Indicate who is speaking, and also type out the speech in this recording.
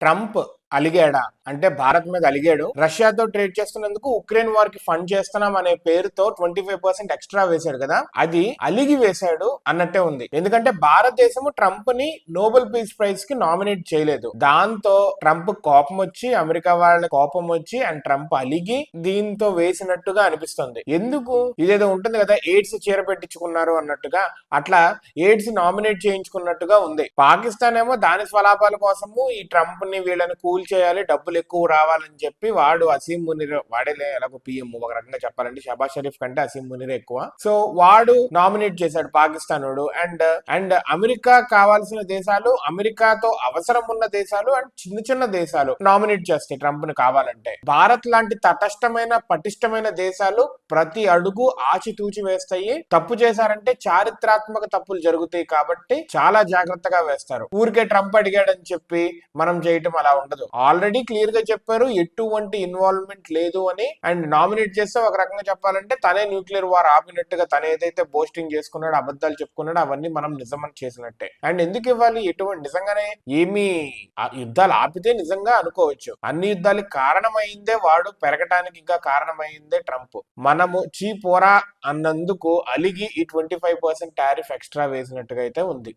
Speaker 1: Trump అలిగాడా అంటే భారత్ మీద అలిగాడు. రష్యాతో ట్రేడ్ చేస్తున్నందుకు ఉక్రెయిన్ వార్ కి ఫండ్ చేస్తున్నాం అనే పేరుతో 25% ఎక్స్ట్రా వేశాడు కదా, అది అలిగి వేశాడు అన్నట్టే ఉంది. ఎందుకంటే భారతదేశము ట్రంప్ ని నోబెల్ పీస్ ప్రైజ్ కి నామినేట్ చేయలేదు. దాంతో ట్రంప్ కోపం వచ్చి, అమెరికా వాళ్ళ కోపం వచ్చి అండ్ ట్రంప్ అలిగి దీంతో వేసినట్టుగా అనిపిస్తుంది. ఎందుకు ఇదేదో ఉంటుంది కదా, ఎయిడ్స్ చీర పెట్టించుకున్నారు అన్నట్టుగా, అట్లా ఎయిడ్స్ నామినేట్ చేయించుకున్నట్టుగా ఉంది. పాకిస్తాన్ ఏమో దాని స్వలాభాల కోసము ఈ ట్రంప్ ని వీళ్ళని కూల్ చేయాలి, డబ్బులు ఎక్కువ రావాలని చెప్పి వాడు అసీం మునీర్, వాడేలే ఎలాగో పిఎం, ఒక రకంగా చెప్పాలంటే షబాజ్ షరీఫ్ కంటే అసీం మునీర్ ఎక్కువ. సో వాడు నామినేట్ చేశాడు పాకిస్తాన్ వాడు. అండ్ అండ్ అమెరికా కావాల్సిన దేశాలు, అమెరికాతో అవసరం ఉన్న దేశాలు అండ్ చిన్న చిన్న దేశాలు నామినేట్ చేస్తాయి ట్రంప్ ని కావాలంటే. భారత్ లాంటి తటస్థమైన పటిష్టమైన దేశాలు ప్రతి అడుగు ఆచితూచి వేస్తాయి. తప్పు చేశారంటే చారిత్రాత్మక తప్పులు జరుగుతాయి కాబట్టి చాలా జాగ్రత్తగా వేస్తారు. ఊరికే ట్రంప్ అడిగాడని చెప్పి మనం చేయటం అలా ఉండదు. ఆల్రెడీ క్లియర్ గా చెప్పారు ఎటువంటి ఇన్వాల్వ్మెంట్ లేదు అని. అండ్ నామినేట్ చేస్తే ఒక రకంగా చెప్పాలంటే తనే న్యూక్లియర్ వార్ ఆపినట్టుగా, తను ఏదైతే బోస్టింగ్ చేసుకున్నాడు, అబద్ధాలు చెప్పుకున్నాడు, అవన్నీ మనం నిజమని చేసినట్టే. అండ్ ఎందుకు ఇవ్వాలి? ఎటువంటి నిజంగానే ఏమి యుద్ధాలు ఆపితే నిజంగా అనుకోవచ్చు. అన్ని యుద్ధాలకు కారణమైందే వాడు, పెరగటానికి ఇంకా కారణమైందే ట్రంప్. మనము చీపోరా అన్నందుకు అలిగి ఈ 25% టారిఫ్ ఎక్స్ట్రా వేసినట్టుగా అయితే ఉంది.